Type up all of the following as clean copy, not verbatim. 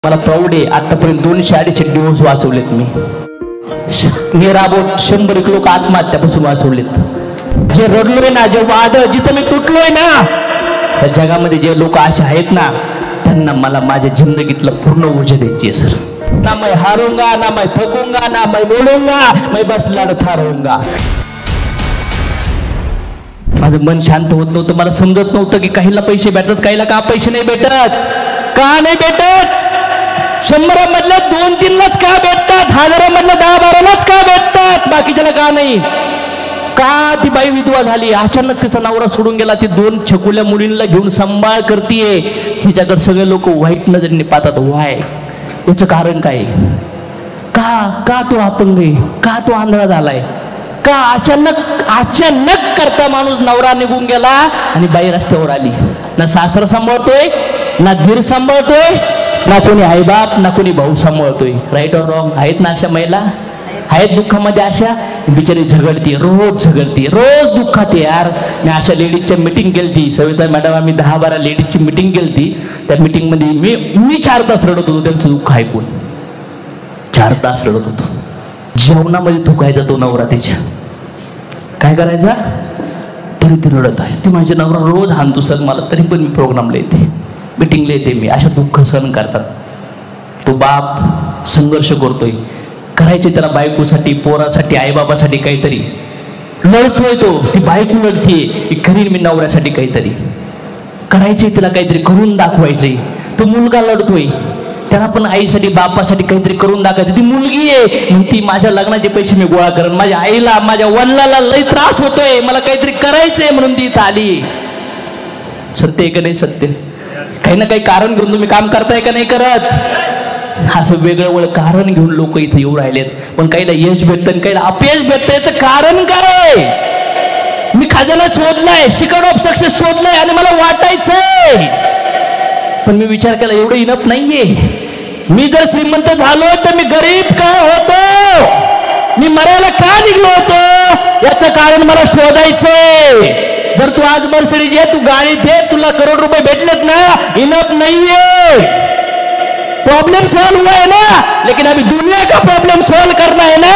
मला प्राऊड आहे, आतापर्यंत 200-250 डिवोर्स वाचवलेत मी. निराबोट 100 लोक आत्महत्यापासून वाचवलेत. जे रडलोय ना, जे वाद जिथं मी तुटलोय ना, त्या जगामध्ये जे लोक असे आहेत ना, त्यांना मला माझ्या जिंदगीतलं पूर्ण ऊर्जा द्यायची आहे सर. ना मैं हारूंगा, ना मैं थकूंगा, ना मैं बोलूंगा, मैं बस लढता रहूंगा. माझं मन शांत होत नव्हतं. मला समजत नव्हतं की काहीला पैसे भेटतात, काहीला का पैसे नाही भेटत. का नाही भेटत? 100 मधल्या 2-3लाच का भेटतात, 1000 मधल्या 10-12लाच का भेटतात, बाकीच्याला का नाही? का ती बाई विधवा झाली, अचानक तिचा नवरा सोडून गेला, ती 2 छकुल्या मुलींना घेऊन सांभाळ करतीये, तिच्याकडे सगळे लोक वाईट नजरेने पाहतात. वाय? याचं कारण काय? का तो अपंग आहे? का तो आंधळा झालाय? का अचानक करता माणूस नवरा निघून गेला आणि बाई रस्त्यावर आली? ना सासरा सांभाळतोय, ना धीर सांभाळतोय, ना कोणी आईबाप, ना कोणी भाऊ सांभाळतोय. राईट और रॉंग? आहेत ना अशा महिला? आहेत दुःखामध्ये अशा? बिचारी झगडती, रोज दुःखात. यार मी अशा लेडीजच्या मीटिंग केली, सविता मॅडम, आम्ही 10-12 लेडीजची मीटिंग केली. त्या मीटिंगमध्ये मी 4 तास रडत होतो त्यांचं दुःख ऐकून. 4 तास रडत होतो. जेवणामध्ये थुकायचा तो नवरा तिच्या. काय करायचा? तरी ती रडत आहे. ती माझ्या नवरा रोज हाणतो सर मला, तरी पण मी प्रोग्रामला येते, मीटिंगला येते. मी अशा दुःख सहन करतात. तो बाप संघर्ष करतोय, करायचे त्याला बायकोसाठी, पोरासाठी, आईबाबासाठी काहीतरी लढतोय. तो ती बायको लढतीये, करीन मी नवऱ्यासाठी काहीतरी, करायचंय तिला काहीतरी करून दाखवायचंय. तो मुलगा लढतोय, त्याला पण आईसाठी बापासाठी काहीतरी करून दाखवायचं. ती मुलगी आहे म्हणती माझ्या लग्नाचे पैसे मी गोळा करेन, माझ्या आईला माझ्या वडिलाला लई त्रास होतोय, मला काहीतरी करायचंय म्हणून ती इथं आली. सत्य आहे का नाही सत्य? काही ना काही कारण घेऊन तुम्ही काम करताय का नाही करत? असं वेगळं कारण घेऊन लोक इथे येऊ राहिलेत. पण काहीला यश भेटतं आणि काहीला अपयश भेटतं. याचं कारण काय? मी खजाना शोधलाय, सिक्रेट ऑफ सक्सेस शोधलाय आणि मला वाटायचंय, पण मी विचार केला एवढं इनफ नाहीये. मी जर श्रीमंत झालो तर मी गरीब का होतो? मी मरायला का निघलो होतो? याचं कारण मला शोधायचंय. जर तू आज मर्सिडीज आहे, तू गाडी दे, तुला करोड रुपये भेटलेत ना, इनफ नाहीये. प्रॉब्लम सॉल्व हुआ है ना, लेकिन अभी दुनिया का प्रॉब्लम सॉल्व करना है ना,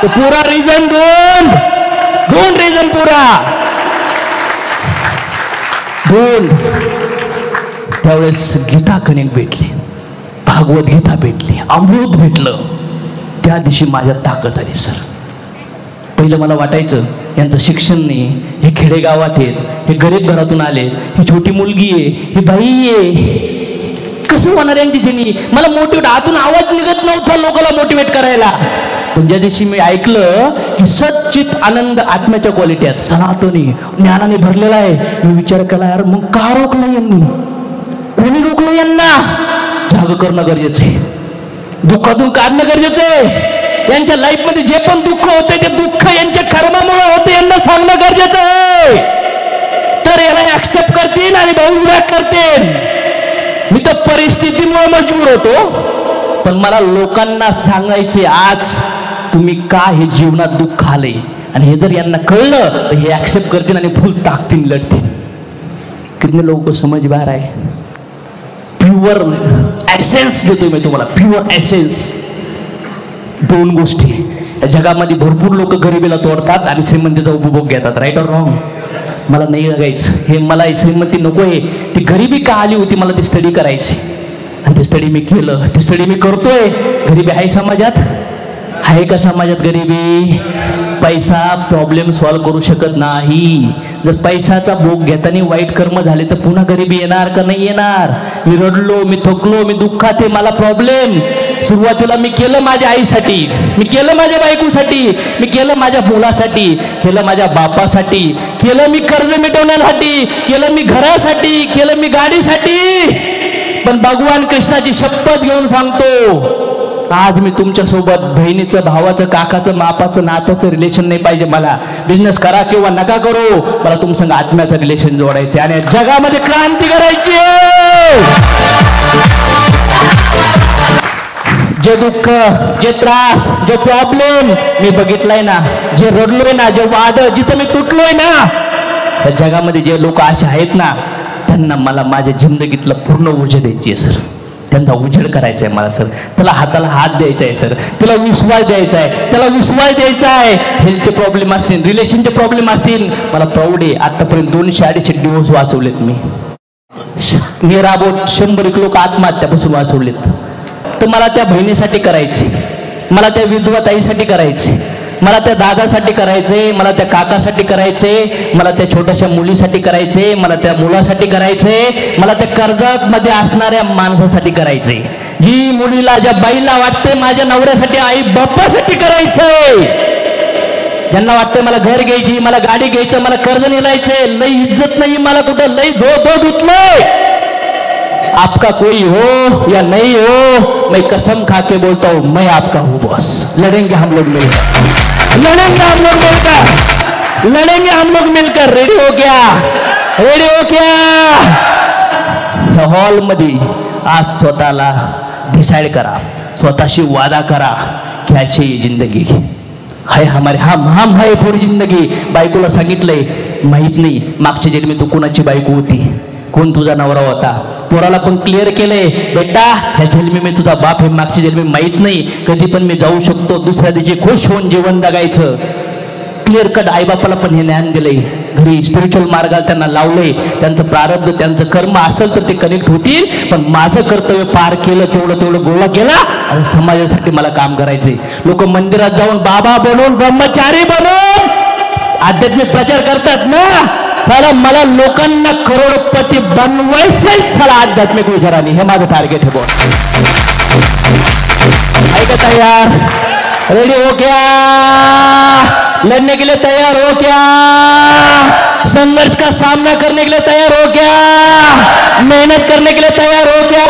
तो पूरा रीजन ढूंढ रीजन पूरा ढूंढ. त्यावेळेस गीता कनेक्ट भेटली, भागवत गीता भेटली, अमृत भेटलं. त्या दिवशी माझ्यात ताकद आली सर. पहिलं मला वाटायचं यांचं शिक्षण नाही, हे खेडेगावात आहेत, हे गरीब घरातून आले, ही छोटी मुलगी आहे, ही बाई आहे, कसं होणार यांची जनी? मला मोटिवेट, आतून आवाज निघत नव्हता लोकांना मोटिवेट करायला. पण ज्या दिवशी मी ऐकलं की सच्चित आनंद आत्म्याच्या क्वालिटी आहेत, सनातनी ज्ञानाने भरलेला आहे, मी विचार केला यार मग का रोखलं यांनी? कोणी रोखलं यांना? जाग करणं गरजेचं आहे, दुःखातून काढणं गरजेचं आहे. यांच्या लाईफ मध्ये जे पण दुःख होते ते दुःख यांच्या कर्मामुळे होते, यांना सांगणं गरजेचं आहे. तर याला ऍक्सेप्ट करतील आणि बहुविभाग करतील. मी तर परिस्थितीमुळे मजबूर होतो, पण मला लोकांना सांगायचे आज तुम्ही का हे जीवनात दुःख आले, आणि हे जर यांना कळलं तर हे ऍक्सेप्ट करतील आणि फुल ताकदीने लढतील. कितने लोक समज बाहेर आहे. प्युअर एसेन्स देतोय मी तुम्हाला, प्युअर एसेन्स. 2 गोष्टी या जगामध्ये भरपूर लोक गरिबीला तोडतात आणि श्रीमंतीचा उपभोग घेतात. राईट और रॉंग? मला नाही लागायचं हे, मला श्रीमंती नको आहे. ती गरिबी का आली होती मला ती स्टडी करायची, आणि ते स्टडी मी केलं, ती स्टडी मी करतोय. गरिबी आहे समाजात? आहे का समाजात गरिबी? पैसा प्रॉब्लेम सॉल्व करू शकत नाही. जर पैशाचा भोग घेताना वाईट कर्म झाले तर पुन्हा गरिबी येणार का नाही येणार? मी रडलो, मी थकलो, मी दुःखात आहे, मला प्रॉब्लेम. सुरुवातीला मी केलं माझ्या आईसाठी, मी केलं माझ्या बायकोसाठी, मी केलं माझ्या मुलासाठी, केलं माझ्या बापासाठी, केलं मी कर्ज मिटवण्यासाठी, केलं मी घरासाठी, केलं मी गाडीसाठी. पण भगवान कृष्णाची शपथ घेऊन सांगतो, आज मी तुमच्या सोबत बहिणीचं, भावाचं, काकाचं, मापाचं, नात्याचं रिलेशन नाही पाहिजे मला. बिझनेस करा किंवा नका करू, मला तुमचं आत्म्याचं रिलेशन जोडायचं आणि जगामध्ये क्रांती करायची. जे दुःख, जे त्रास, जे प्रॉब्लेम मी बघितलाय ना, जे रडलोय ना, जे वाद जिथं मी तुटलोय ना, त्या जगामध्ये जे लोक असे आहेत ना, त्यांना मला माझ्या जिंदगीतलं पूर्ण ऊर्जा द्यायची आहे सर. त्यांचा उजेड करायचा आहे मला सर. त्याला हाताला हात द्यायचा आहे सर, त्याला विश्वास द्यायचा आहे, त्याला विश्वास द्यायचा आहे. हेल्थचे प्रॉब्लेम असतील, रिलेशनचे प्रॉब्लेम असतील, मला प्राऊड आहे आतापर्यंत 200-250 डिवोर्स वाचवलेत मी राबवत. 100 लोक आत्महत्यापासून वाचवलेत. तर मला त्या बहिणीसाठी करायची, मला त्या विधवा ताईसाठी करायची, मला त्या दादासाठी करायचे, मला त्या काकासाठी करायचे, मला त्या छोट्याशा मुलीसाठी करायचे, मला त्या मुलासाठी करायचे, मला त्या कर्जमध्ये असणाऱ्या माणसासाठी करायचे, जी मुलीला ज्या बाईला वाटते माझ्या नवऱ्यासाठी आई बाप्पासाठी करायचंय, ज्यांना वाटतंय मला घर घ्यायची, मला गाडी घ्यायचं, मला कर्ज निलायचंय, लई इज्जत नाही मला कुठं, लई धो धुतलंय. आपका कोई हो या नहीं हो, मैं कसम खा के बोलता हूं मैं आपका हूं बॉस. लड़ेंगे हम लोग मिलकर, लड़ेंगे हम लोग मिलकर, लड़ेंगे हम लोग मिलकर. रेडी हो क्या, रेडी हो क्या. हॉल मध्ये आज स्वतःला डिसाइड करा, स्वतःशी वादा करा, क्या चाहिए जिंदगी है हमारे, हम है पूरी जिंदगी. बायकोला सांगितलंय माहित नाही मागच्या जन्मी तू कोणाची बायको होती, कोण तुझा नवरा होता. पोराला पण क्लिअर केलंय, बेटा ह्या जन्मी मी तुझा बाप हे मागच्या जन्मी माहित नाही, कधी पण मी जाऊ शकतो, दुसऱ्या दिवशी खुश होऊन जीवन जगायचं. क्लिअर कट आईबापाला पण हे ज्ञान दिलंय, घरी स्पिरिच्युअल मार्गाला त्यांना लावलंय. त्यांचं प्रारब्ध त्यांचं कर्म असेल तर ते कनेक्ट होतील, पण माझं कर्तव्य पार केलं, तेवढं गोळा केला आणि समाजासाठी मला काम करायचंय. लोक मंदिरात जाऊन बाबा बनवून ब्रह्मचारी बनवून आध्यात्मिक प्रचार करतात ना, साला मला लोकांना करोडपती बनवायचंय साला आध्यात्मिक विचाराने, हे माझं टार्गेट है बॉस. ऐका तयार, रेडी हो क्या, लड़ने के लिए तैयार हो क्या, संघर्ष का सामना करने के लिए तैयार हो क्या, मेहनत करने के लिए तैयार हो क्या,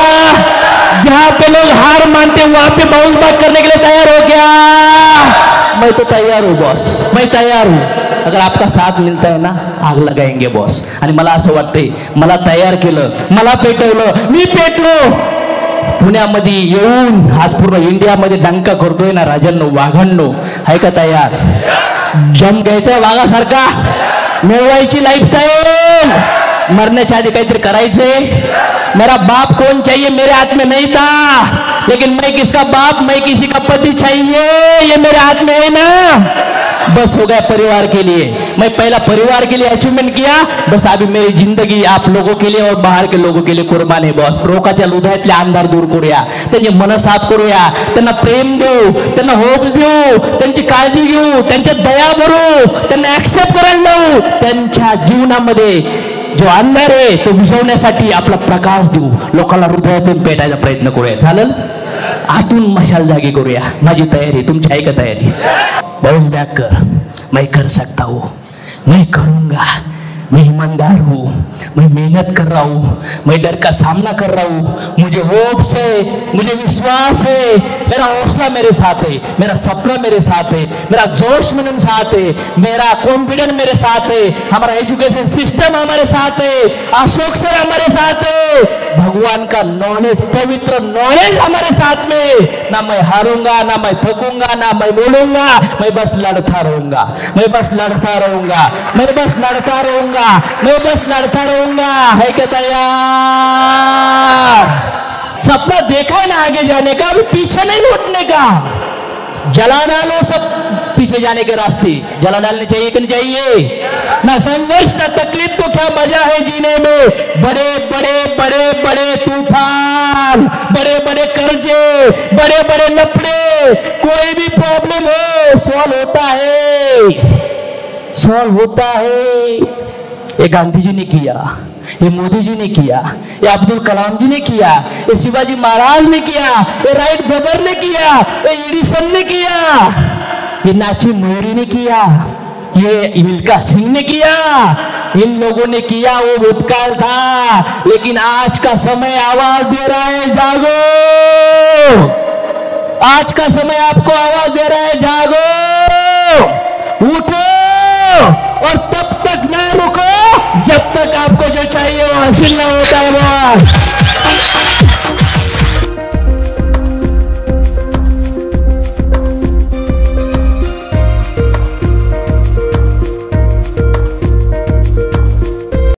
जहां पे लोग हार मानते वहां पे बाउंस बैक करने के लिए तैयार हो क्या. मैं तो तैयार हूँ बॉस, मैं तैयार हूँ. अगर आपका साथ मिलता है ना आग लगाएंगे बॉस. आणि मला असं वाटतंय, मला तयार केलं, मला पेटवलं, मी पेटलो. पुण्यामध्ये येऊन आज पूर्ण इंडियामध्ये डंका करतोय ना राजांनो, वाघांनो, आहे का तयार. जम घ्यायचा वाघासारखा, मिळवायची लाईफस्टाईल, मरण्याच्या आधी काहीतरी करायचंय. मेरा बाप कौन चाहिए मेरे हाथ में नहीं था, लेकिन मैं किसका बाप, मैं किसी का पति चाहिए, ये मेरे हाथ में है ना. बस हो गया परिवार के लिए, मैं पहला परिवार के लिए अचीवमेंट किया, बस अभी मेरी जिंदगी आप लोगों के लिए और बाहर के लोगों के लिए कुर्बान है बॉस. लोकांच्या हृदयातले अंधार दूर करूया, त्यांचे मन साफ करूया, त्यांना प्रेम देऊ, त्यांना होप देऊ, त्यांची काळजी घेऊ, त्यांच्या दया भरू, त्यांना ऍक्सेप्ट करायला लावू, त्यांच्या जीवनामध्ये जो अंधार आहे तो विझवण्यासाठी आपला प्रकाश देऊ, लोकांना हृदयातून पेटायचा प्रयत्न करूया. चालेल, आतून मशाल जागी करूया. माझी तयारी, तुमची आहे का तयारी. बाउंस बैक कर, मैं कर सकता हूँ, मैं करूँगा, मैं ईमानदार हूँ, मैं मेहनत कर रहा हूँ, मैं डर का सामना कर रहा हूँ, मुझे होप्स है, मुझे विश्वास है, मेरा हौसला मेरे साथ है, मेरा सपना मेरे साथ है, मेरा जोश मेरे साथ है, मेरा कॉन्फिडेंस मेरे साथ है, हमारा एजुकेशन सिस्टम हमारे साथ है, अशोक सर हमारे साथ है, भगवान का नॉलेज, पवित्र नॉलेज हमारे साथ में. ना मैं हारूंगा, ना मैं थकूंगा, ना मैं बोलूंगा, मैं बस लड़ता रहूंगा, मैं बस लड़ता रहूंगा, मैं बस लड़ता रहूंगा, मैं बस लड़ता रहूंगा. है क्या तैयार. सपना देखा है ना आगे जाने का, अभी पीछे नहीं लौटने का. जला डालो सब पीछे जाने के रास्ते, जला डालने चाहिए कि नहीं चाहिए. ना संघर्ष ना तकलीफ तो क्या मजा है जीने में. बड़े बड़े बड़े बड़े तूफान, बड़े बड़े कर्जे, बड़े बड़े लफड़े, कोई भी प्रॉब्लम हो सॉल्व होता है, सॉल्व होता है. ये गांधी जी ने किया, ये मोदी जी ने किया, ये अब्दुल कलाम जी ने किया, ये शिवाजी महाराज ने किया, ये राइट ब्रदर ने किया, ये एडिसन ने किया, ये नाची मयूरी ने किया, ये मिल्खा सिंह ने किया. इन लोगों ने किया, वो भूतकाल था, लेकिन आज का समय आवाज दे रहा है, जागो. आज का समय आपको आवाज दे रहा है, जागो, उठो और तब तक ना रुको जब तक आपको जो चाहिए वो हासिल ना होता है.